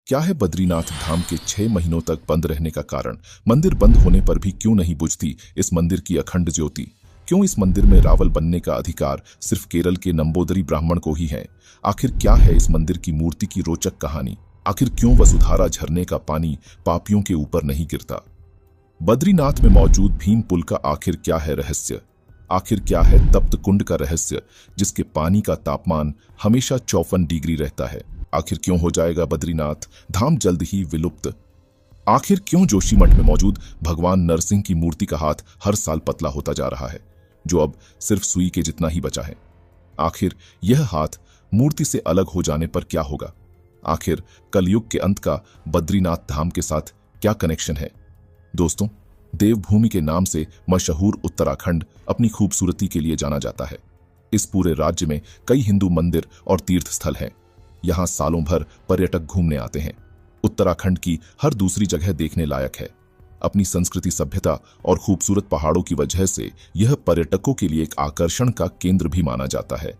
क्या है बद्रीनाथ धाम के 6 महीनों तक बंद रहने का कारण? मंदिर बंद होने पर भी क्यों नहीं बुझती इस मंदिर की अखंड ज्योति? क्यों इस मंदिर में रावल बनने का अधिकार सिर्फ केरल के नंबूदरी ब्राह्मण को ही है? आखिर क्या है इस मंदिर की मूर्ति की रोचक कहानी? आखिर क्यों वसुधारा झरने का पानी पापियों के ऊपर नहीं गिरता? बद्रीनाथ में मौजूद भीम पुल का आखिर क्या है रहस्य? आखिर क्या है तप्त कुंड का रहस्य जिसके पानी का तापमान हमेशा 54 डिग्री रहता है? आखिर क्यों हो जाएगा बद्रीनाथ धाम जल्द ही विलुप्त? आखिर क्यों जोशीमठ में मौजूद भगवान नरसिंह की मूर्ति का हाथ हर साल पतला होता जा रहा है, जो अब सिर्फ सुई के जितना ही बचा है? आखिर यह हाथ मूर्ति से अलग हो जाने पर क्या होगा? आखिर कलयुग के अंत का बद्रीनाथ धाम के साथ क्या कनेक्शन है? दोस्तों, देवभूमि के नाम से मशहूर उत्तराखंड अपनी खूबसूरती के लिए जाना जाता है। इस पूरे राज्य में कई हिंदू मंदिर और तीर्थ स्थल हैं। यहाँ सालों भर पर्यटक घूमने आते हैं। उत्तराखंड की हर दूसरी जगह देखने लायक है। अपनी संस्कृति, सभ्यता और खूबसूरत पहाड़ों की वजह से यह पर्यटकों के लिए एक आकर्षण का केंद्र भी माना जाता है।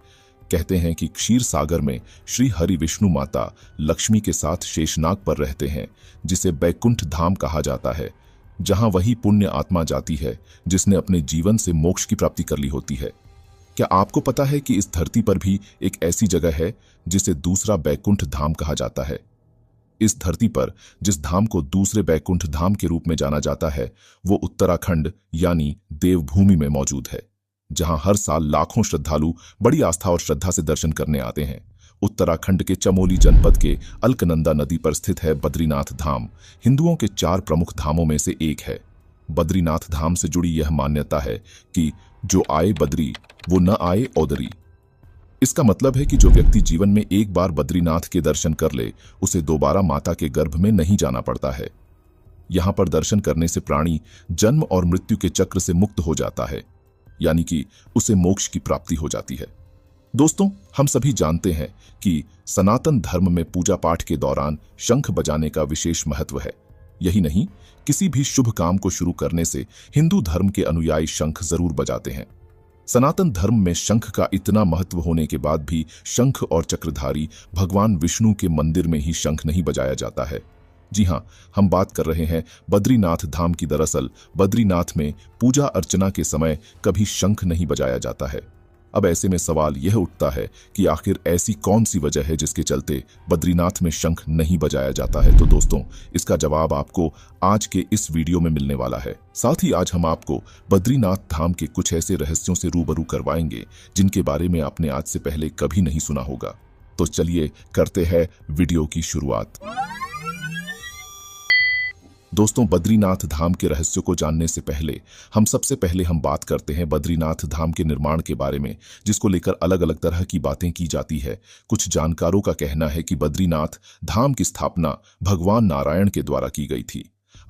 कहते हैं कि क्षीर सागर में श्री हरि विष्णु माता लक्ष्मी के साथ शेषनाग पर रहते हैं, जिसे बैकुंठ धाम कहा जाता है, जहां वही पुण्य आत्मा जाती है जिसने अपने जीवन से मोक्ष की प्राप्ति कर ली होती है। क्या आपको पता है कि इस धरती पर भी एक ऐसी जगह है जिसे दूसरा बैकुंठ धाम कहा जाता है? इस धरती पर जिस धाम को दूसरे बैकुंठ धाम के रूप में जाना जाता है, वो उत्तराखंड यानी देवभूमि में मौजूद है, जहां हर साल लाखों श्रद्धालु बड़ी आस्था और श्रद्धा से दर्शन करने आते हैं। उत्तराखंड के चमोली जनपद के अलकनंदा नदी पर स्थित है बद्रीनाथ धाम। हिंदुओं के 4 प्रमुख धामों में से एक है। बद्रीनाथ धाम से जुड़ी यह मान्यता है कि जो आए बद्री वो न आए औदरी। इसका मतलब है कि जो व्यक्ति जीवन में एक बार बद्रीनाथ के दर्शन कर ले, उसे दोबारा माता के गर्भ में नहीं जाना पड़ता है। यहां पर दर्शन करने से प्राणी जन्म और मृत्यु के चक्र से मुक्त हो जाता है, यानी कि उसे मोक्ष की प्राप्ति हो जाती है। दोस्तों, हम सभी जानते हैं कि सनातन धर्म में पूजा पाठ के दौरान शंख बजाने का विशेष महत्व है। यही नहीं, किसी भी शुभ काम को शुरू करने से हिंदू धर्म के अनुयायी शंख जरूर बजाते हैं। सनातन धर्म में शंख का इतना महत्व होने के बाद भी शंख और चक्रधारी भगवान विष्णु के मंदिर में ही शंख नहीं बजाया जाता है। जी हां, हम बात कर रहे हैं बद्रीनाथ धाम की। दरअसल बद्रीनाथ में पूजा अर्चना के समय कभी शंख नहीं बजाया जाता है। अब ऐसे में सवाल यह उठता है कि आखिर ऐसी कौन सी वजह है जिसके चलते बद्रीनाथ में शंख नहीं बजाया जाता है? तो दोस्तों, इसका जवाब आपको आज के इस वीडियो में मिलने वाला है। साथ ही आज हम आपको बद्रीनाथ धाम के कुछ ऐसे रहस्यों से रूबरू करवाएंगे जिनके बारे में आपने आज से पहले कभी नहीं सुना होगा। तो चलिए करते हैं वीडियो की शुरुआत। दोस्तों, बद्रीनाथ धाम के रहस्यों को जानने से पहले सबसे पहले हम बात करते हैं बद्रीनाथ धाम के निर्माण के बारे में, जिसको लेकर अलग अलग तरह की बातें की जाती है। कुछ जानकारों का कहना है कि बद्रीनाथ धाम की स्थापना भगवान नारायण के द्वारा की गई थी।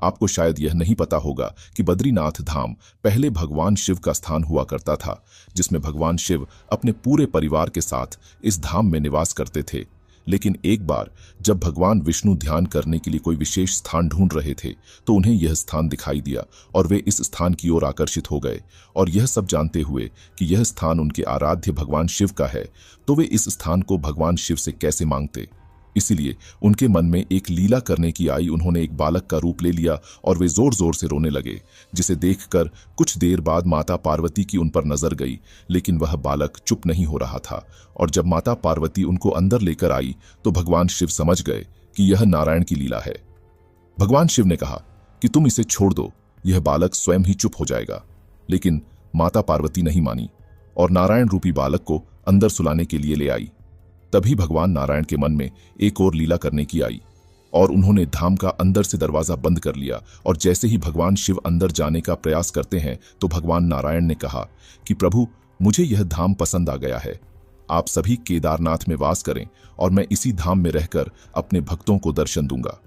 आपको शायद यह नहीं पता होगा कि बद्रीनाथ धाम पहले भगवान शिव का स्थान हुआ करता था, जिसमें भगवान शिव अपने पूरे परिवार के साथ इस धाम में निवास करते थे। लेकिन एक बार जब भगवान विष्णु ध्यान करने के लिए कोई विशेष स्थान ढूंढ रहे थे, तो उन्हें यह स्थान दिखाई दिया और वे इस स्थान की ओर आकर्षित हो गए। और यह सब जानते हुए कि यह स्थान उनके आराध्य भगवान शिव का है, तो वे इस स्थान को भगवान शिव से कैसे मांगते। इसीलिए उनके मन में एक लीला करने की आई। उन्होंने एक बालक का रूप ले लिया और वे जोर जोर से रोने लगे, जिसे देखकर कुछ देर बाद माता पार्वती की उन पर नजर गई। लेकिन वह बालक चुप नहीं हो रहा था, और जब माता पार्वती उनको अंदर लेकर आई तो भगवान शिव समझ गए कि यह नारायण की लीला है। भगवान शिव ने कहा कि तुम इसे छोड़ दो, यह बालक स्वयं ही चुप हो जाएगा। लेकिन माता पार्वती नहीं मानी और नारायण रूपी बालक को अंदर सुलाने के लिए ले आई। तभी भगवान नारायण के मन में एक और लीला करने की आई और उन्होंने धाम का अंदर से दरवाजा बंद कर लिया। और जैसे ही भगवान शिव अंदर जाने का प्रयास करते हैं, तो भगवान नारायण ने कहा कि प्रभु, मुझे यह धाम पसंद आ गया है। आप सभी केदारनाथ में वास करें और मैं इसी धाम में रहकर अपने भक्तों को दर्शन दूंगा।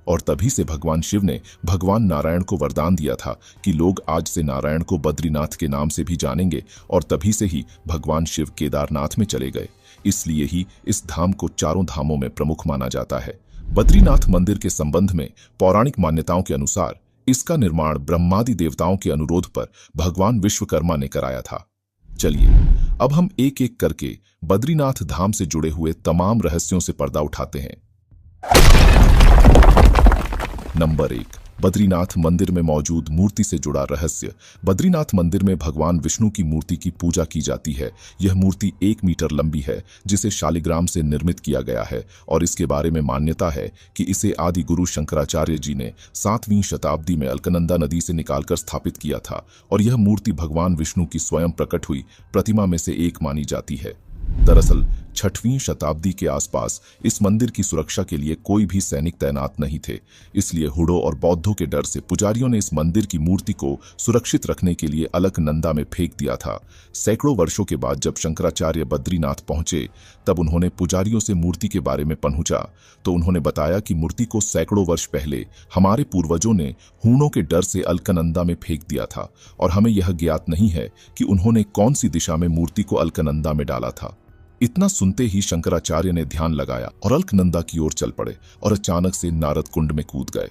और तभी से भगवान शिव ने भगवान नारायण को वरदान दिया था कि लोग आज से नारायण को बद्रीनाथ के नाम से भी जानेंगे। और तभी से ही भगवान शिव केदारनाथ में चले गए। इसलिए ही इस धाम को चारों धामों में प्रमुख माना जाता है। बद्रीनाथ मंदिर के संबंध में पौराणिक मान्यताओं के अनुसार इसका निर्माण ब्रह्मादि देवताओं के अनुरोध पर भगवान विश्वकर्मा ने कराया था। चलिए अब हम एक एक करके बद्रीनाथ धाम से जुड़े हुए तमाम रहस्यों से पर्दा उठाते हैं। नंबर 1, बद्रीनाथ मंदिर में मौजूद मूर्ति से जुड़ा रहस्य। बद्रीनाथ मंदिर में भगवान विष्णु की मूर्ति की पूजा की जाती है। यह मूर्ति 1 मीटर लंबी है, जिसे शालिग्राम से निर्मित किया गया है और इसके बारे में मान्यता है कि इसे आदि गुरु शंकराचार्य जी ने 7वीं शताब्दी में अलकनंदा नदी से निकालकर स्थापित किया था और यह मूर्ति भगवान विष्णु की स्वयं प्रकट हुई प्रतिमा में से एक मानी जाती है। दरअसल 6वीं शताब्दी के आसपास इस मंदिर की सुरक्षा के लिए कोई भी सैनिक तैनात नहीं थे, इसलिए हुडों और बौद्धों के डर से पुजारियों ने इस मंदिर की मूर्ति को सुरक्षित रखने के लिए अलकनंदा में फेंक दिया था। सैकड़ों वर्षों के बाद जब शंकराचार्य बद्रीनाथ पहुंचे, तब उन्होंने पुजारियों से मूर्ति के बारे में पूछा तो उन्होंने बताया कि मूर्ति को सैकड़ों वर्ष पहले हमारे पूर्वजों ने हूणों के डर से अलकनंदा में फेंक दिया था और हमें यह ज्ञात नहीं है कि उन्होंने कौन सी दिशा में मूर्ति को अलकनंदा में डाला था। इतना सुनते ही शंकराचार्य ने ध्यान लगाया और अलकनंदा की ओर चल पड़े और अचानक से नारद कुंड में कूद गए।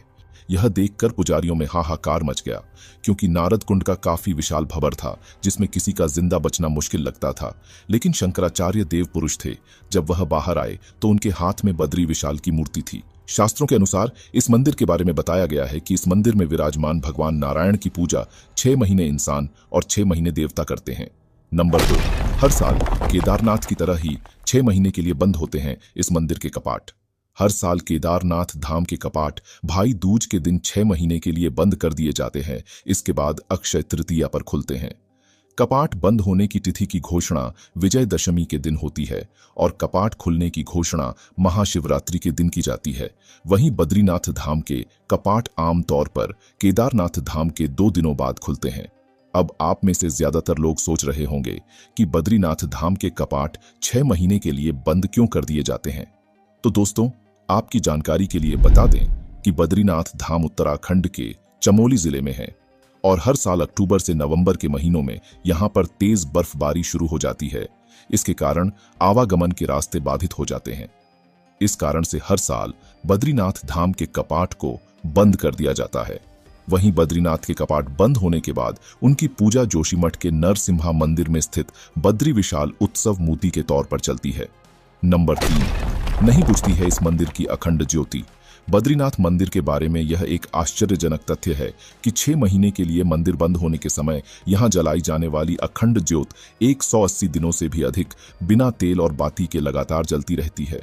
यह देखकर पुजारियों में हाहाकार मच गया, क्योंकि नारद कुंड का काफी विशाल भंवर था जिसमें किसी का जिंदा बचना मुश्किल लगता था। लेकिन शंकराचार्य देव पुरुष थे, जब वह बाहर आए तो उनके हाथ में बद्री विशाल की मूर्ति थी। शास्त्रों के अनुसार इस मंदिर के बारे में बताया गया है कि इस मंदिर में विराजमान भगवान नारायण की पूजा 6 महीने इंसान और 6 महीने देवता करते हैं। नंबर 2, हर साल केदारनाथ की तरह ही 6 महीने के लिए बंद होते हैं इस मंदिर के कपाट। हर साल केदारनाथ धाम के कपाट भाई दूज के दिन 6 महीने के लिए बंद कर दिए जाते हैं। इसके बाद अक्षय तृतीया पर खुलते हैं। कपाट बंद होने की तिथि की घोषणा विजयदशमी के दिन होती है और कपाट खुलने की घोषणा महाशिवरात्रि के दिन की जाती है। वहीं बद्रीनाथ धाम के कपाट आमतौर पर केदारनाथ धाम के 2 दिनों बाद खुलते हैं। अब आप में से ज्यादातर लोग सोच रहे होंगे कि बद्रीनाथ धाम के कपाट 6 महीने के लिए बंद क्यों कर दिए जाते हैं। तो दोस्तों, आपकी जानकारी के लिए बता दें कि बद्रीनाथ धाम उत्तराखंड के चमोली जिले में है और हर साल अक्टूबर से नवंबर के महीनों में यहां पर तेज बर्फबारी शुरू हो जाती है। इसके कारण आवागमन के रास्ते बाधित हो जाते हैं। इस कारण से हर साल बद्रीनाथ धाम के कपाट को बंद कर दिया जाता है। वहीं बद्रीनाथ के कपाट बंद होने के बाद उनकी पूजा जोशीमठ के नरसिम्हा मंदिर में स्थित बद्री विशाल उत्सव मूर्ति के तौर पर चलती है। नंबर 3, नहीं बुझती है इस मंदिर की अखंड ज्योति। बद्रीनाथ मंदिर के बारे में यह एक आश्चर्यजनक तथ्य है कि 6 महीने के लिए मंदिर बंद होने के समय यहां जलाई जाने वाली अखंड ज्योत 180 दिनों से भी अधिक बिना तेल और बाती के लगातार जलती रहती है।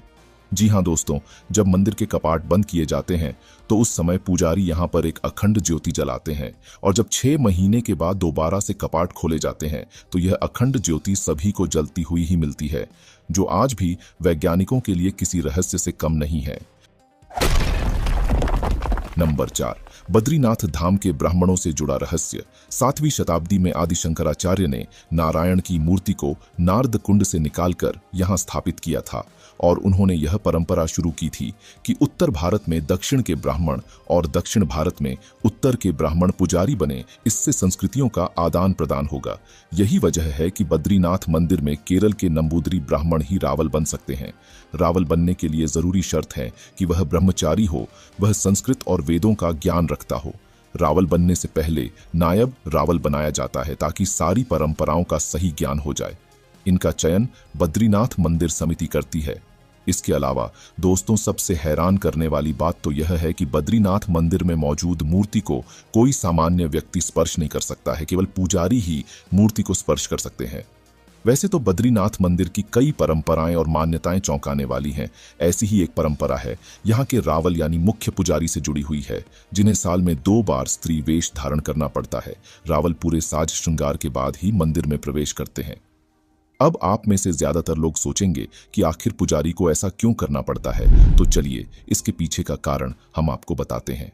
जी हां दोस्तों, जब मंदिर के कपाट बंद किए जाते हैं तो उस समय पुजारी यहां पर एक अखंड ज्योति जलाते हैं और जब 6 महीने के बाद दोबारा से कपाट खोले जाते हैं तो यह अखंड ज्योति सभी को जलती हुई ही मिलती है, जो आज भी वैज्ञानिकों के लिए किसी रहस्य से कम नहीं है। नंबर 4, बद्रीनाथ धाम के ब्राह्मणों से जुड़ा रहस्य। 7वीं शताब्दी में आदि शंकराचार्य ने नारायण की मूर्ति को नारद कुंड से निकालकर यहां स्थापित किया था और उन्होंने यह परंपरा शुरू की थी कि उत्तर भारत में दक्षिण के ब्राह्मण और दक्षिण भारत में उत्तर के ब्राह्मण पुजारी बने। इससे संस्कृतियों का आदान प्रदान होगा। यही वजह है कि बद्रीनाथ मंदिर में केरल के नंबूदरी ब्राह्मण ही रावल बन सकते हैं। रावल बनने के लिए जरूरी शर्त है कि वह ब्रह्मचारी हो, वह संस्कृत और वेदों का ज्ञान रखता हो। रावल बनने से पहले नायब रावल बनाया जाता है ताकि सारी परंपराओं का सही ज्ञान हो जाए। इनका चयन बद्रीनाथ मंदिर समिति करती है। इसके अलावा दोस्तों, सबसे हैरान करने वाली बात तो यह है कि बद्रीनाथ मंदिर में मौजूद मूर्ति को कोई सामान्य व्यक्ति स्पर्श नहीं कर सकता है, केवल पुजारी ही मूर्ति को स्पर्श कर सकते हैं। वैसे तो बद्रीनाथ मंदिर की कई परंपराएं और मान्यताएं चौंकाने वाली हैं। ऐसी ही एक परंपरा है यहाँ के रावल यानी मुख्य पुजारी से जुड़ी हुई है, जिन्हें साल में 2 बार स्त्री वेश धारण करना पड़ता है। रावल पूरे साज श्रृंगार के बाद ही मंदिर में प्रवेश करते हैं। अब आप में से ज्यादातर लोग सोचेंगे कि आखिर पुजारी को ऐसा क्यों करना पड़ता है, तो चलिए इसके पीछे का कारण हम आपको बताते हैं।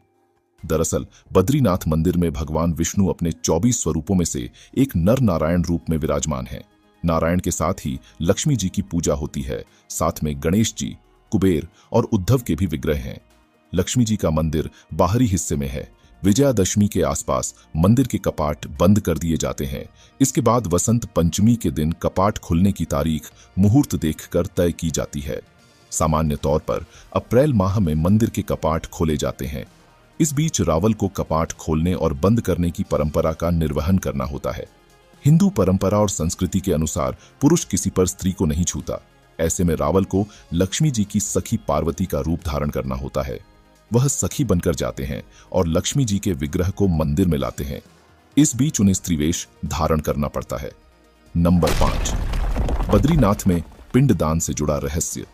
दरअसल बद्रीनाथ मंदिर में भगवान विष्णु अपने 24 स्वरूपों में से एक नर नारायण रूप में विराजमान है। नारायण के साथ ही लक्ष्मी जी की पूजा होती है। साथ में गणेश जी, कुबेर और उद्धव के भी विग्रह हैं। लक्ष्मी जी का मंदिर बाहरी हिस्से में है। विजयादशमी के आसपास मंदिर के कपाट बंद कर दिए जाते हैं। इसके बाद वसंत पंचमी के दिन कपाट खुलने की तारीख मुहूर्त देखकर तय की जाती है। सामान्य तौर पर अप्रैल माह में मंदिर के कपाट खोले जाते हैं। इस बीच रावल को कपाट खोलने और बंद करने की परंपरा का निर्वहन करना होता है। हिंदू परंपरा और संस्कृति के अनुसार पुरुष किसी पर स्त्री को नहीं छूता। ऐसे में रावल को लक्ष्मी जी की सखी पार्वती का रूप धारण करना होता है। वह सखी बनकर जाते हैं और लक्ष्मी जी के विग्रह को मंदिर में लाते हैं। इस बीच उन्हें स्त्रीवेश धारण करना पड़ता है। नंबर 5, बद्रीनाथ में पिंडदान से जुड़ा रहस्य।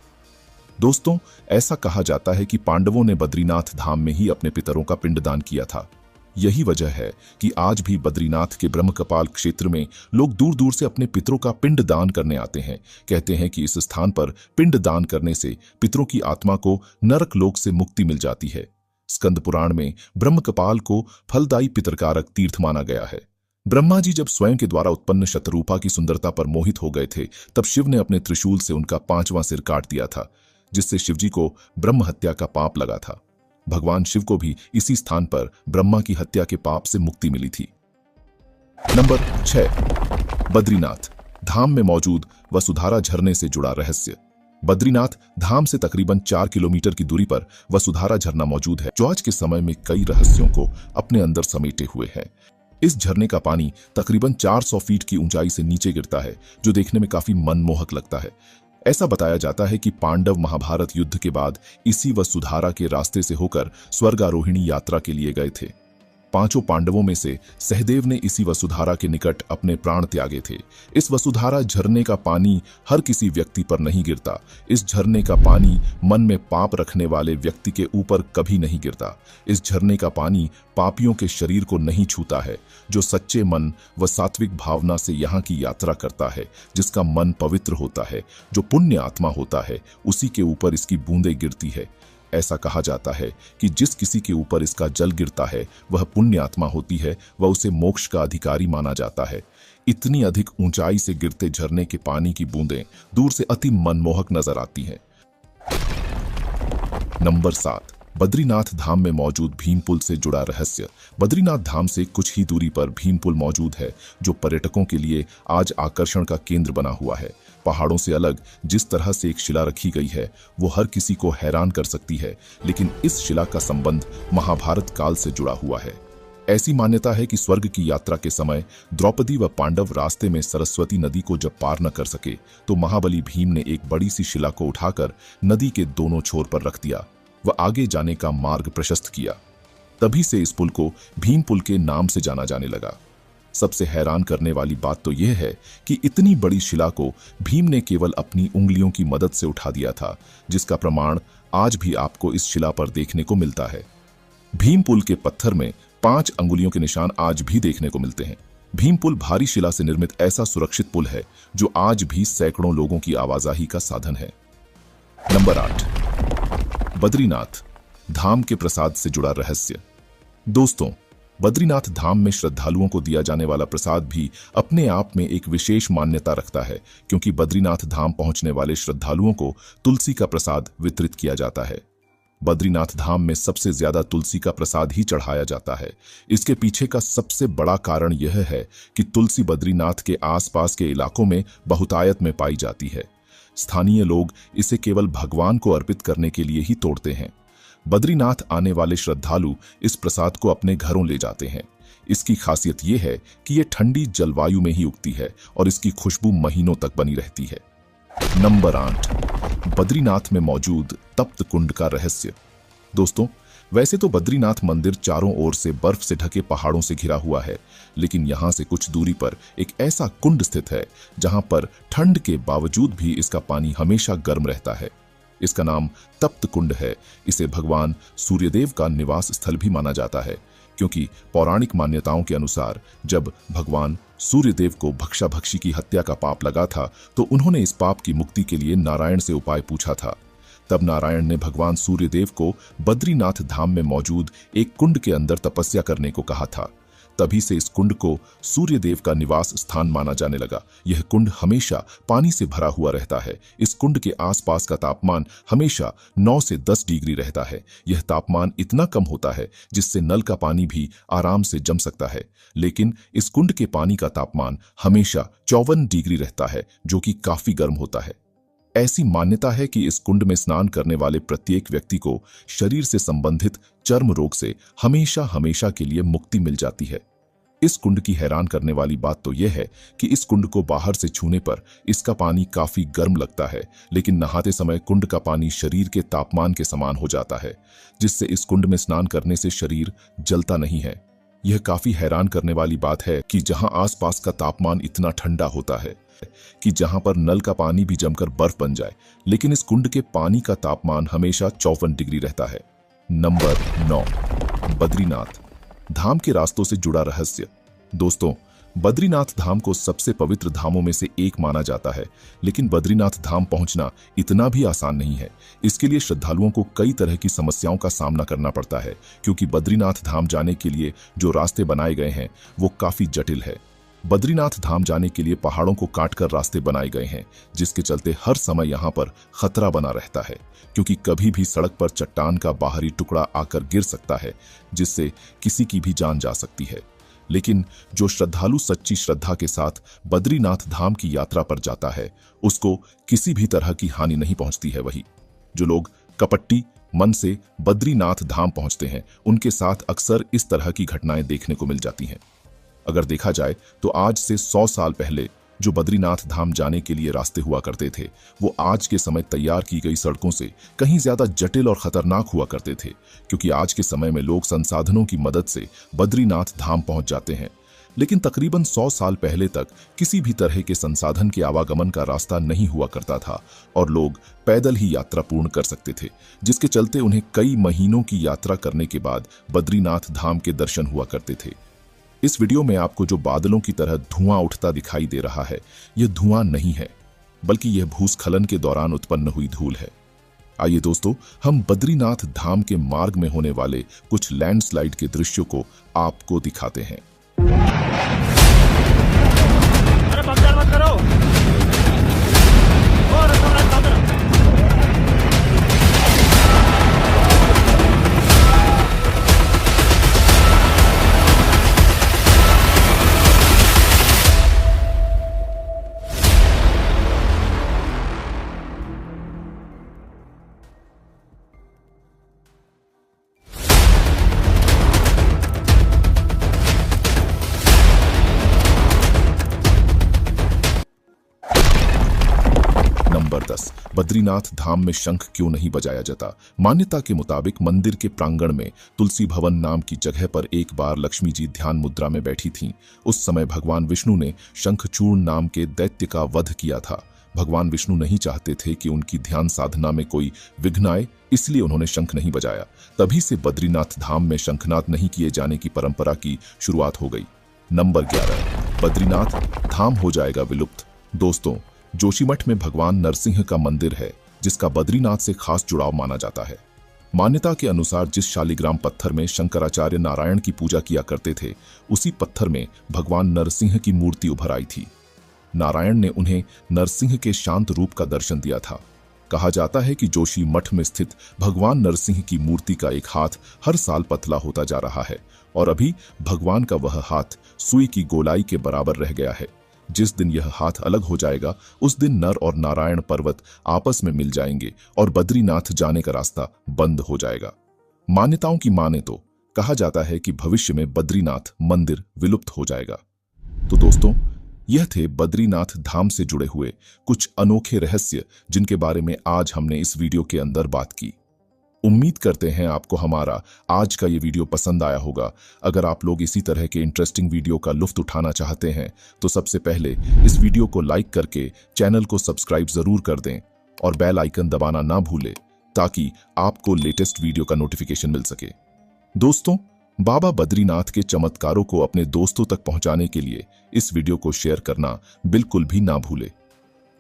दोस्तों, ऐसा कहा जाता है कि पांडवों ने बद्रीनाथ धाम में ही अपने पितरों का पिंडदान किया था। यही वजह है कि आज भी बद्रीनाथ के ब्रह्मकपाल क्षेत्र में लोग दूर दूर से अपने पितरों का पिंडदान करने आते हैं। कहते हैं कि इस स्थान पर पिंडदान करने से पितरों की आत्मा को नरक लोक से मुक्ति मिल जाती है। स्कंद पुराण में ब्रह्मकपाल को फलदायी पितरकारक तीर्थ माना गया है। ब्रह्मा जी जब स्वयं के द्वारा उत्पन्न शतरूपा की सुंदरता पर मोहित हो गए थे, तब शिव ने अपने त्रिशूल से उनका 5वां सिर काट दिया था, जिससे शिवजी को ब्रह्म हत्या का पाप लगा था। भगवान शिव को भी इसी स्थान पर ब्रह्मा की हत्या के पाप से मुक्ति मिली थी। नंबर 6, बद्रीनाथ धाम में मौजूद वसुधारा झरने से जुड़ा रहस्य। बद्रीनाथ धाम से तकरीबन 4 किलोमीटर की दूरी पर वसुधारा झरना मौजूद है, जो आज के समय में कई रहस्यों को अपने अंदर समेटे हुए है। इस झरने का पानी तकरीबन 400 फीट की ऊंचाई से नीचे गिरता है, जो देखने में काफी मनमोहक लगता है। ऐसा बताया जाता है कि पांडव महाभारत युद्ध के बाद इसी वसुधारा के रास्ते से होकर स्वर्गारोहिणी यात्रा के लिए गए थे। 5 पांडवों में से सहदेव ने इसी वसुधारा के निकट अपने प्राण त्यागे थे। इस वसुधारा झरने का पानी हर किसी व्यक्ति पर नहीं गिरता। इस झरने का पानी मन में पाप रखने वाले व्यक्ति के ऊपर कभी नहीं गिरता। इस झरने का पानी पापियों के शरीर को नहीं छूता है। जो सच्चे मन व सात्विक भावना से यहाँ की यात्रा करता है, जिसका मन पवित्र होता है, जो पुण्य आत्मा होता है, उसी के ऊपर इसकी बूंदें गिरती है। ऐसा कहा जाता है कि जिस किसी के ऊपर इसका जल गिरता है वह पुण्य आत्मा होती है, वह उसे मोक्ष का अधिकारी माना जाता है। इतनी अधिक ऊंचाई से गिरते झरने के पानी की बूंदें दूर से अति मनमोहक नजर आती हैं। नंबर 7, बद्रीनाथ धाम में मौजूद भीमपुल से जुड़ा रहस्य। बद्रीनाथ धाम से कुछ ही दूरी पर भीमपुल मौजूद है, जो पर्यटकों के लिए आज आकर्षण का केंद्र बना हुआ है। पहाड़ों से अलग जिस तरह से एक शिला रखी गई है, वो हर किसी को हैरान कर सकती है, लेकिन इस शिला का संबंध महाभारत काल से जुड़ा हुआ है। ऐसी मान्यता है कि स्वर्ग की यात्रा के समय द्रौपदी व पांडव रास्ते में सरस्वती नदी को जब पार न कर सके, तो महाबली भीम ने एक बड़ी सी शिला को उठाकर नदी के दोनों छोर पर रख दिया व आगे जाने का मार्ग प्रशस्त किया। तभी से इस पुल को भीम पुल के नाम से जाना जाने लगा। सबसे हैरान करने वाली बात तो यह है कि इतनी बड़ी शिला को भीम ने केवल अपनी उंगलियों की मदद से उठा दिया था, जिसका प्रमाण आज भी आपको इस शिला पर देखने को मिलता है। भीम पुल के पत्थर में 5 अंगुलियों के निशान आज भी देखने को मिलते हैं। भीम पुल भारी शिला से निर्मित ऐसा सुरक्षित पुल है जो आज भी सैकड़ों लोगों की आवाजाही का साधन है। नंबर 8, बद्रीनाथ धाम के प्रसाद से जुड़ा रहस्य। दोस्तों, बद्रीनाथ धाम में श्रद्धालुओं को दिया जाने वाला प्रसाद भी अपने आप में एक विशेष मान्यता रखता है, क्योंकि बद्रीनाथ धाम पहुंचने वाले श्रद्धालुओं को तुलसी का प्रसाद वितरित किया जाता है। बद्रीनाथ धाम में सबसे ज्यादा तुलसी का प्रसाद ही चढ़ाया जाता है। इसके पीछे का सबसे बड़ा कारण यह है कि तुलसी बद्रीनाथ के आसपास के इलाकों में बहुतायत में पाई जाती है। स्थानीय लोग इसे केवल भगवान को अर्पित करने के लिए ही तोड़ते हैं। बद्रीनाथ आने वाले श्रद्धालु इस प्रसाद को अपने घरों ले जाते हैं। इसकी खासियत यह है कि यह ठंडी जलवायु में ही उगती है और इसकी खुशबू महीनों तक बनी रहती है। नंबर 8, बद्रीनाथ में मौजूद तप्त कुंड का रहस्य। दोस्तों, वैसे तो बद्रीनाथ मंदिर चारों ओर से बर्फ से ढके पहाड़ों से घिरा हुआ है, लेकिन यहां से कुछ दूरी पर एक ऐसा कुंड स्थित है जहां पर ठंड के बावजूद भी इसका पानी हमेशा गर्म रहता है। इसका नाम तप्त कुंड है। इसे भगवान सूर्यदेव का निवास स्थल भी माना जाता है, क्योंकि पौराणिक मान्यताओं के अनुसार जब भगवान सूर्यदेव को भक्षाभक्षी की हत्या का पाप लगा था, तो उन्होंने इस पाप की मुक्ति के लिए नारायण से उपाय पूछा था। तब नारायण ने भगवान सूर्यदेव को बद्रीनाथ धाम में मौजूद एक कुंड के अंदर तपस्या करने को कहा था। तभी से इस कुंड को सूर्यदेव का निवास स्थान माना जाने लगा। यह कुंड हमेशा पानी से भरा हुआ रहता है। इस कुंड के आसपास का तापमान हमेशा 9 से 10 डिग्री रहता है। यह तापमान इतना कम होता है जिससे नल का पानी भी आराम से जम सकता है, लेकिन इस कुंड के पानी का तापमान हमेशा 54 डिग्री रहता है, जो कि काफी गर्म होता है। ऐसी मान्यता है कि इस कुंड में स्नान करने वाले प्रत्येक व्यक्ति को शरीर से संबंधित चर्म रोग से हमेशा हमेशा के लिए मुक्ति मिल जाती है। इस कुंड की हैरान करने वाली बात तो यह है कि इस कुंड को बाहर से छूने पर इसका पानी काफी गर्म लगता है, लेकिन नहाते समय कुंड का पानी शरीर के तापमान के समान हो जाता है, जिससे इस कुंड में स्नान करने से शरीर जलता नहीं है। यह काफी हैरान करने वाली बात है कि जहां आसपास का तापमान इतना ठंडा होता है कि जहां पर नल का पानी भी जमकर बर्फ बन जाए, लेकिन इस कुंड के पानी का तापमान हमेशा 54 डिग्री रहता है। नंबर 9, बद्रीनाथ धाम के रास्तों से जुड़ा रहस्य। दोस्तों, बद्रीनाथ धाम को सबसे पवित्र धामों में से एक माना जाता है, लेकिन बद्रीनाथ धाम पहुंचना इतना भी आसान नहीं है। इसके लिए श्रद्धालुओं को कई तरह की समस्याओं का सामना करना पड़ता है, क्योंकि बद्रीनाथ धाम जाने के लिए जो रास्ते बनाए गए हैं वो काफी जटिल है। बद्रीनाथ धाम जाने के लिए पहाड़ों को काटकर रास्ते बनाए गए हैं, जिसके चलते हर समय यहाँ पर खतरा बना रहता है, क्योंकि कभी भी सड़क पर चट्टान का बाहरी टुकड़ा आकर गिर सकता है, जिससे किसी की भी जान जा सकती है। लेकिन जो श्रद्धालु सच्ची श्रद्धा के साथ बद्रीनाथ धाम की यात्रा पर जाता है, उसको किसी भी तरह की हानि नहीं पहुंचती है। वही जो लोग कपट्टी मन से बद्रीनाथ धाम पहुंचते हैं, उनके साथ अक्सर इस तरह की घटनाएं देखने को मिल जाती हैं। अगर देखा जाए तो आज से 100 साल पहले जो बद्रीनाथ धाम जाने के लिए रास्ते हुआ करते थे, वो आज के समय तैयार की गई सड़कों से कहीं ज्यादा जटिल और खतरनाक हुआ करते थे, क्योंकि आज के समय में लोग संसाधनों की मदद से बद्रीनाथ धाम पहुंच जाते हैं। लेकिन तकरीबन 100 साल पहले तक किसी भी तरह के संसाधन के आवागमन का रास्ता नहीं हुआ करता था और लोग पैदल ही यात्रा पूर्ण कर सकते थे, जिसके चलते उन्हें कई महीनों की यात्रा करने के बाद बद्रीनाथ धाम के दर्शन हुआ करते थे। इस वीडियो में आपको जो बादलों की तरह धुआं उठता दिखाई दे रहा है, यह धुआं नहीं है, बल्कि यह भूस्खलन के दौरान उत्पन्न हुई धूल है। आइए दोस्तों, हम बद्रीनाथ धाम के मार्ग में होने वाले कुछ लैंडस्लाइड के दृश्यों को आपको दिखाते हैं। अरे पकड़ मत करो। नंबर 10, बद्रीनाथ धाम में शंख क्यों नहीं बजाया जाता? मान्यता के मुताबिक मंदिर के प्रांगण में तुलसी भवन नाम की जगह पर एक बार लक्ष्मी जी ध्यान मुद्रा में बैठी थीं। उस समय भगवान विष्णु ने शंखचूर्ण नाम के दैत्य का वध किया था। भगवान विष्णु नहीं चाहते थे कि उनकी ध्यान साधना में कोई विघ्न आए, इसलिए उन्होंने शंख नहीं बजाया। तभी से बद्रीनाथ धाम में शंखनाद नहीं किए जाने की परंपरा की शुरुआत हो गई। नंबर 11, बद्रीनाथ धाम हो जाएगा विलुप्त। दोस्तों, जोशीमठ में भगवान नरसिंह का मंदिर है, जिसका बद्रीनाथ से खास जुड़ाव माना जाता है। मान्यता के अनुसार जिस शालिग्राम पत्थर में शंकराचार्य नारायण की पूजा किया करते थे, उसी पत्थर में भगवान नरसिंह की मूर्ति उभर आई थी। नारायण ने उन्हें नरसिंह के शांत रूप का दर्शन दिया था। कहा जाता है कि जोशी मठ में स्थित भगवान नरसिंह की मूर्ति का एक हाथ हर साल पतला होता जा रहा है और अभी भगवान का वह हाथ सुई की गोलाई के बराबर रह गया है। जिस दिन यह हाथ अलग हो जाएगा, उस दिन नर और नारायण पर्वत आपस में मिल जाएंगे और बद्रीनाथ जाने का रास्ता बंद हो जाएगा। मान्यताओं की माने तो कहा जाता है कि भविष्य में बद्रीनाथ मंदिर विलुप्त हो जाएगा। तो दोस्तों, यह थे बद्रीनाथ धाम से जुड़े हुए कुछ अनोखे रहस्य, जिनके बारे में आज हमने इस वीडियो के अंदर बात की। उम्मीद करते हैं आपको हमारा आज का ये वीडियो पसंद आया होगा। अगर आप लोग इसी तरह के इंटरेस्टिंग वीडियो का लुत्फ उठाना चाहते हैं तो सबसे पहले इस वीडियो को लाइक करके चैनल को सब्सक्राइब जरूर कर दें और बेल आइकन दबाना ना भूलें, ताकि आपको लेटेस्ट वीडियो का नोटिफिकेशन मिल सके। दोस्तों, बाबा बद्रीनाथ के चमत्कारों को अपने दोस्तों तक पहुंचाने के लिए इस वीडियो को शेयर करना बिल्कुल भी ना भूलें।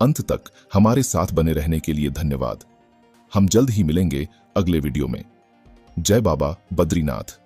अंत तक हमारे साथ बने रहने के लिए धन्यवाद। हम जल्द ही मिलेंगे अगले वीडियो में। जय बाबा बद्रीनाथ।